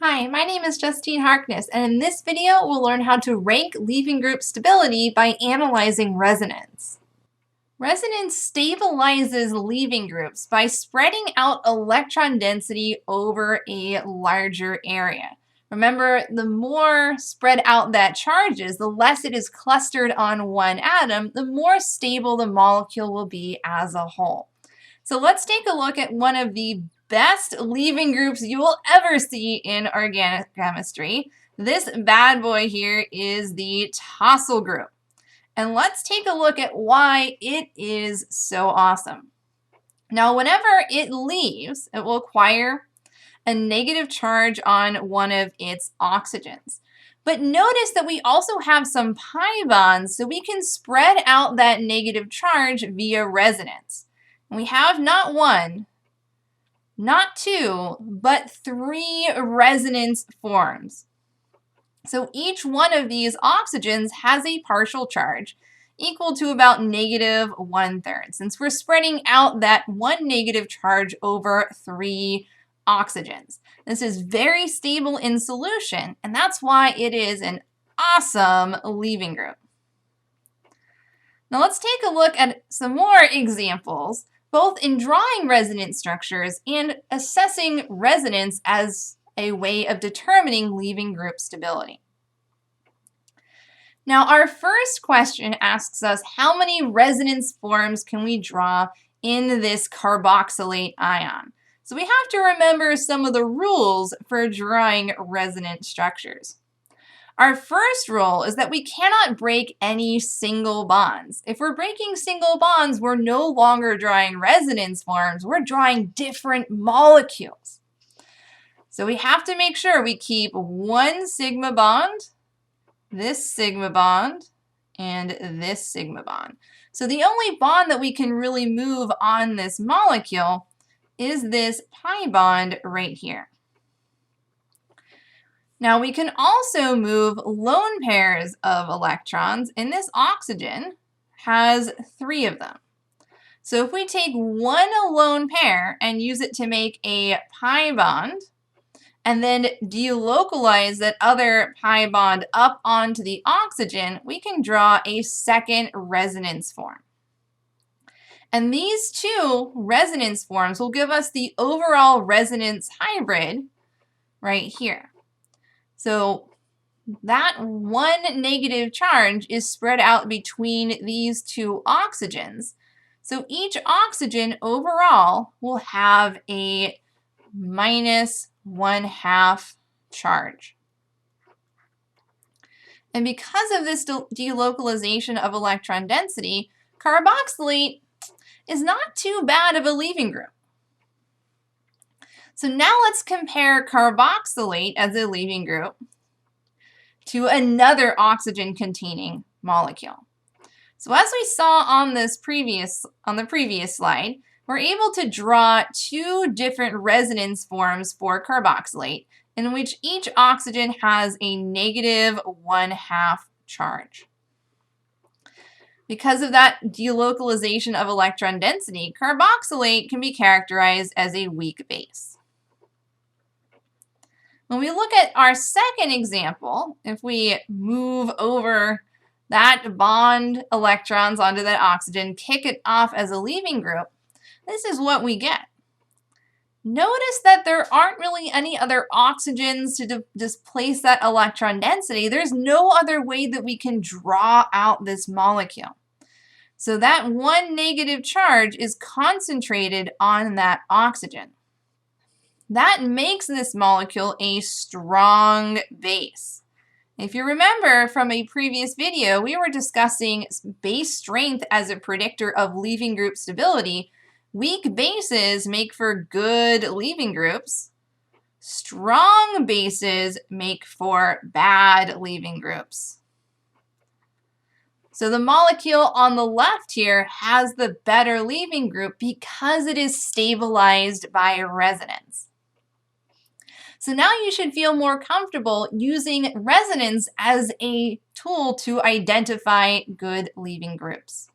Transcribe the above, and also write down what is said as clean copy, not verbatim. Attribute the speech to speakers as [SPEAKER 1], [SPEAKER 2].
[SPEAKER 1] Hi, my name is Justine Harkness, and in this video we'll learn how to rank leaving group stability by analyzing resonance. Resonance stabilizes leaving groups by spreading out electron density over a larger area. Remember, the more spread out that charge is, the less it is clustered on one atom, the more stable the molecule will be as a whole. So let's take a look at one of the best leaving groups you will ever see in organic chemistry. This bad boy here is the tosyl group. And let's take a look at why it is so awesome. Now, whenever it leaves, it will acquire a negative charge on one of its oxygens. But notice that we also have some pi bonds, so we can spread out that negative charge via resonance. We have not one, not two, but three resonance forms. So each one of these oxygens has a partial charge equal to about negative 1/3, since we're spreading out that one negative charge over three oxygens. This is very stable in solution, and that's why it is an awesome leaving group. Now let's take a look at some more examples, both in drawing resonance structures and assessing resonance as a way of determining leaving group stability. Now, our first question asks us how many resonance forms can we draw in this carboxylate ion? So we have to remember some of the rules for drawing resonance structures. Our first rule is that we cannot break any single bonds. If we're breaking single bonds, we're no longer drawing resonance forms, we're drawing different molecules. So we have to make sure we keep one sigma bond, this sigma bond, and this sigma bond. So the only bond that we can really move on this molecule is this pi bond right here. Now we can also move lone pairs of electrons, and this oxygen has 3 of them. So if we take one lone pair and use it to make a pi bond, and then delocalize that other pi bond up onto the oxygen, we can draw a second resonance form. And these two resonance forms will give us the overall resonance hybrid right here. So that one negative charge is spread out between these two oxygens. So each oxygen overall will have a minus 1/2 charge. And because of this delocalization of electron density, carboxylate is not too bad of a leaving group. So now let's compare carboxylate as a leaving group to another oxygen-containing molecule. So as we saw on the previous slide, we're able to draw two different resonance forms for carboxylate, in which each oxygen has a negative 1/2 charge. Because of that delocalization of electron density, carboxylate can be characterized as a weak base. When we look at our second example, if we move over that bond electrons onto that oxygen, kick it off as a leaving group, this is what we get. Notice that there aren't really any other oxygens to displace that electron density. There's no other way that we can draw out this molecule. So that one negative charge is concentrated on that oxygen. That makes this molecule a strong base. If you remember from a previous video, we were discussing base strength as a predictor of leaving group stability. Weak bases make for good leaving groups. Strong bases make for bad leaving groups. So the molecule on the left here has the better leaving group because it is stabilized by resonance. So now you should feel more comfortable using resonance as a tool to identify good leaving groups.